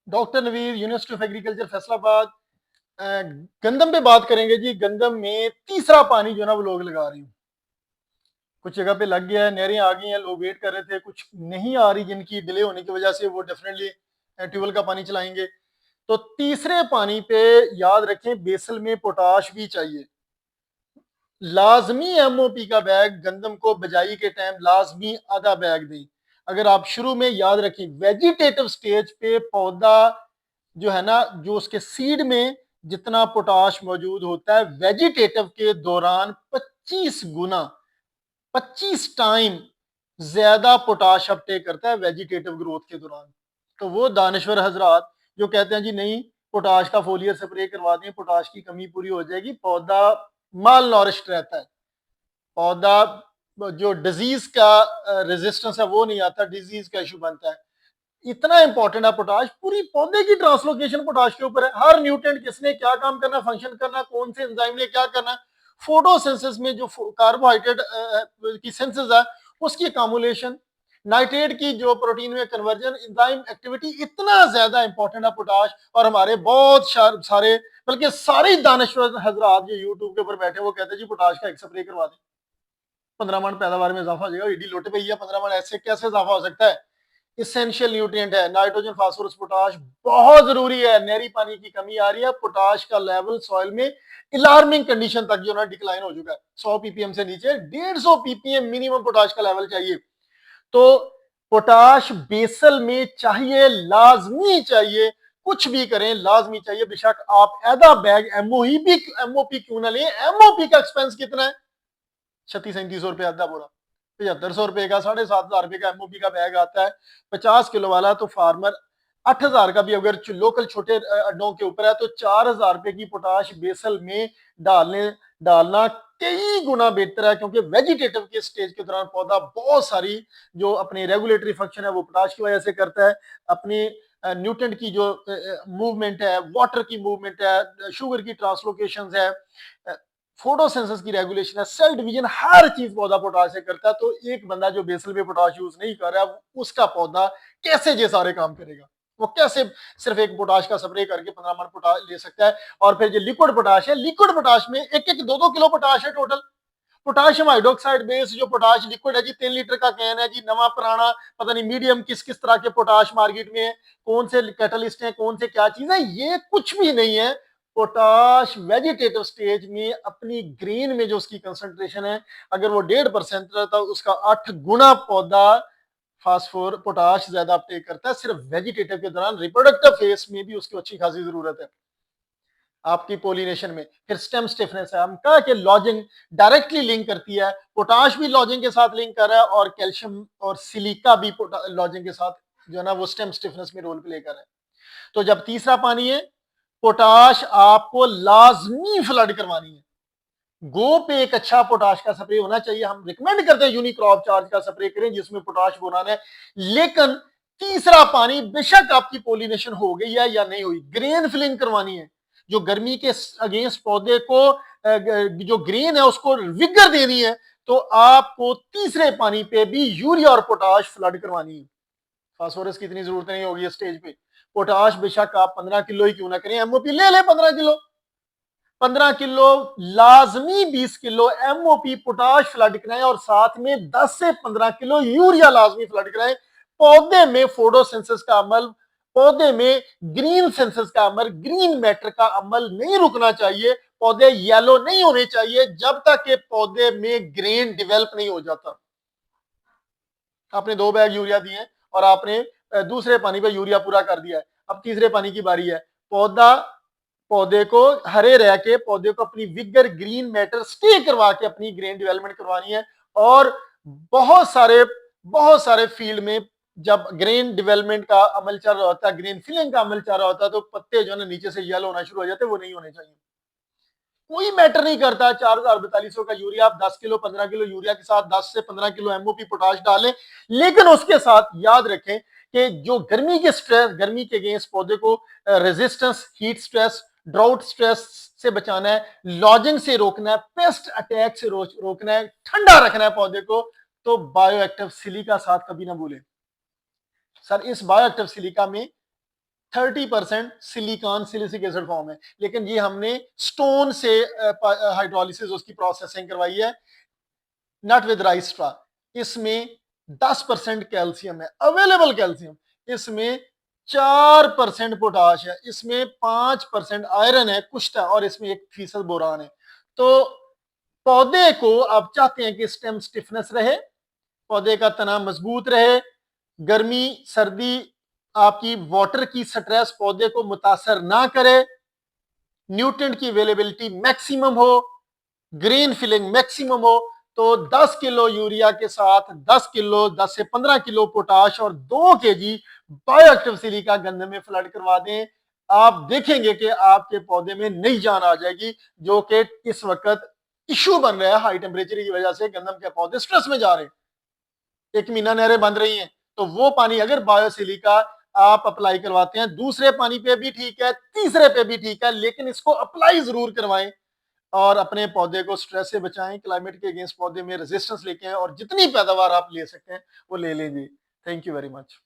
Doctor Naveer, university of agriculture Faisalabad. गंदम पे बात करेंगे जी। गंदम में तीसरा पानी जो ना वो लोग लगा रहे हैं। कुछ जगह पे लग गया है, नहरें आ गई हैं, लोग वेट कर रहे थे, कुछ नहीं आ रही जिनकी डिले होने की वजह से वो डेफिनेटली ट्यूबवेल का पानी चलाएंगे। तो तीसरे पानी पे याद रखें बेसल में पोटाश भी चाहिए। लाजमी एमओपी का बैग गंदम को बजाई के टाइम लाजमी आधा बैग दें। अगर आप शुरू में याद रखें वेजिटेटिव स्टेज पे पौधा जो है ना, जो उसके सीड में जितना पोटाश मौजूद होता है वेजिटेटिव के दौरान 25 गुना 25 टाइम ज्यादा पोटाश अपटेक करता है वेजिटेटिव ग्रोथ के दौरान। तो वो दानश्वर हजरात जो कहते हैं जी नहीं पोटाश का फोलियर स्प्रे करवा दें, पोटाश की कमी पूरी हो जाएगी, पौधा माल नॉरिश्ड रहता है, पौधा जो डिजीज का रेजिस्टेंस है वो नहीं आता, डिजीज का इशू बनता है। इतना इंपॉर्टेंट है पोटाश, पूरी पौधे की ट्रांसलोकेशन पोटाश के ऊपर है। हर न्यूट्रिएंट किसने क्या काम करना, फंक्शन करना, कौन से एंजाइम ने क्या करना, फोटोसिंथेसिस में जो कार्बोहाइड्रेट की सिंथेसिस है उसकी अकोमोलेशन, नाइट्रेट की जो प्रोटीन में कन्वर्जन, एंजाइम एक्टिविटी, इतना ज्यादा इंपॉर्टेंट है पोटाश। और हमारे बहुत सारे बल्कि सारे दानश्वर हजरात जो यूट्यूब के ऊपर बैठे वो कहते हैं जी पोटाश का एक स्प्रे करवा दें, 15 मन पैदावार में इजाफा हो जाएगा। ईडी लोटे पे ही है, 15 मन ऐसे कैसे इजाफा हो सकता है? इसेंशियल न्यूट्रिएंट है, नाइट्रोजन फास्फोरस पोटाश बहुत जरूरी है। नहरी पानी की कमी आ रही है, पोटाश का लेवल सॉइल में अलार्मिंग कंडीशन तक जो ना डिक्लाइन हो चुका है। 100 पीपीएम से नीचे 150 पीपीएम मिनिमम पोटाश का लेवल चाहिए। तो पोटाश बेसल में चाहिए, लाजमी चाहिए, कुछ भी करें लाजमी चाहिए। बेशक आप आधा बैग एमओपी क्यों ना लें, एमओपी का एक्सपेंस कितना है? 36-37 रुपए आधा बोरा, 7500 रुपए का 7,500 रुपए का एमओपी का बैग आता है 50 किलो वाला। तो फार्मर 8,000 का भी अगर लोकल छोटे अड्डों के ऊपर है तो 4,000 रुपए की पोटाश बेसल में डालना कई गुना बेहतर है, क्योंकि वेजिटेटिव के स्टेज के दौरान पौधा बहुत सारी जो अपनी रेगुलेटरी फंक्शन है वो पोटाश की वजह से करता है। अपनी न्यूट्रेंट की जो मूवमेंट है, वाटर की मूवमेंट है, शुगर की ट्रांसलोकेशन है, फोटोसिंथेसिस की रेगुलेशन है, सेल डिवीजन, हर चीज पौधा पोटाश से करता है। तो एक बंदा जो बेसल में पोटाश यूज नहीं कर रहा है उसका पौधा कैसे ये सारे काम करेगा? वो कैसे सिर्फ एक पोटाश का स्प्रे करके 15 मन पोटाश ले सकता है? और फिर जो लिक्विड पोटाश है, लिक्विड पोटाश में 1-1, 2-2 किलो पोटाश है टोटल। पोटाशियम हाइड्रोक्साइड बेस जो पोटाश लिक्विड है जी, 3 लीटर का कैन है जी, नवा पुराना पता नहीं मीडियम किस किस तरह के पोटाश मार्केट में है, कौन से कैटलिस्ट है, कौन से क्या चीज है, ये कुछ भी नहीं है। पोटाश वेजिटेटिव स्टेज में अपनी ग्रीन में जो उसकी कंसंट्रेशन है, अगर वो 1.5% रहता है उसका 8 गुना पौधा फास्फोर पोटाश ज्यादा अपटेक करता है सिर्फ वेजिटेटिव के दौरान। रिप्रोडक्टिव फेज में भी उसकी अच्छी खासी जरूरत है आपकी पोलिनेशन में। फिर स्टेम स्टिफनेस है, हम कहा कि लॉजिंग डायरेक्टली लिंक करती है, पोटाश भी लॉजिंग के साथ लिंक कर रहा है और कैल्शियम और सिलिका भी लॉजिंग के साथ जो है ना वो स्टेम स्टिफनेस में रोल प्ले कर रहा है। तो जब तीसरा पानी है, पोटाश आपको लाजमी फ्लड करवानी है। गो पे एक अच्छा पोटाश का स्प्रे होना चाहिए। हम रिकमेंड करते हैं यूनिक्रॉप चार्ज का स्प्रे करें जिसमें पोटाश बोरान है। लेकिन तीसरा पानी बेशक आपकी पोलिनेशन हो गई है या नहीं हुई, ग्रेन फिलिंग करवानी है, जो गर्मी के अगेंस्ट पौधे को जो ग्रेन है उसको विगर देनी है, तो आपको तीसरे पानी पे भी यूरिया और पोटाश फ्लड करवानी है। फास्फोरस की इतनी जरूरत नहीं होगी इस स्टेज पे। पोटाश बेशक आप 15 किलो ही क्यों ना करें, एमओपी ले ले 15 किलो, 15 किलो लाजमी, 20 किलो एमओपी पोटाश फ्लड कराएं और साथ में 10 से 15 किलो यूरिया लाजमी फ्लड कराएं। पौधे में फोटोसिंथेसिस का अमल, पौधे में ग्रीन सेंसस का अमल, ग्रीन मैटर का अमल नहीं रुकना चाहिए। पौधे येलो नहीं होने चाहिए जब तक के पौधे में ग्रेन डेवलप नहीं हो जाता। आपने 2 बैग यूरिया दिए और आपने दूसरे पानी पे यूरिया पूरा कर दिया है, अब तीसरे पानी की बारी है। पौधे को हरे रह के पौधे को अपनी विगर ग्रीन मैटर स्टे करवा के अपनी ग्रेन डेवलपमेंट करवानी है। और बहुत सारे फील्ड में जब ग्रेन डेवलपमेंट का अमल चल रहा होता है, ग्रेन फिलिंग का अमल चल रहा होता है, तो पत्ते जो है नीचे से येलो होना शुरू हो जाते हैं, वो नहीं होने चाहिए। कोई मैटर नहीं करता, 4,4200 का यूरिया आप 10 किलो 15 किलो यूरिया के साथ 10 से 15 किलो एमओपी पोटाश डालें। लेकिन उसके साथ याद रखें कि जो गर्मी के स्ट्रेस, गर्मी के अगेंस्ट पौधे को resistance, heat stress, drought stress से बचाना है, लॉजिंग से रोकना है, पेस्ट अटैक से रोकना है, ठंडा रखना है पौधे को। तो बायोएक्टिव सिलिका साथ कभी ना भूलें। सर इस बायोएक्टिव सिलिका में 30% सिलिकॉन सिलिसिक एसिड फॉर्म है, लेकिन ये हमने स्टोन से हाइड्रोलिसिस उसकी प्रोसेसिंग करवाई है, नॉट विद राइस स्ट्रा। इसमें 10% कैल्शियम है, अवेलेबल कैल्शियम। इसमें 4% पोटाश है, इसमें 5% आयरन है कुछ था, और इसमें 1% बोरान है। तो पौधे को आप चाहते हैं कि स्टेम स्टिफनेस रहे, पौधे का तना मजबूत रहे, गर्मी सर्दी आपकी वाटर की स्ट्रेस पौधे को मुतासर ना करे, न्यूट्रिएंट की अवेलेबिलिटी मैक्सिमम हो, ग्रीन फिलिंग मैक्सिमम हो, तो 10 किलो यूरिया के साथ 10 किलो 10 से 15 किलो पोटाश और 2 केजी बायोएक्टिव सिलिका गंदम में फ्लड करवा दें। आप देखेंगे कि आपके पौधे में नई जान आ जाएगी, जो कि इस वक्त इशू बन रहा है हाई टेम्परेचर की वजह से। गंदम के पौधे स्ट्रेस में जा रहे हैं, एक मीना नहरें बंद रही हैं, तो वो पानी अगर बायोसिलिका आप अप्लाई करवाते हैं, दूसरे पानी पे भी ठीक है, तीसरे पे भी ठीक है, लेकिन इसको अप्लाई जरूर करवाएं और अपने पौधे को स्ट्रेस से बचाएं, क्लाइमेट के अगेंस्ट पौधे में रेजिस्टेंस लेके आए और जितनी पैदावार आप ले सकते हैं वो ले लीजिए। Thank you very much.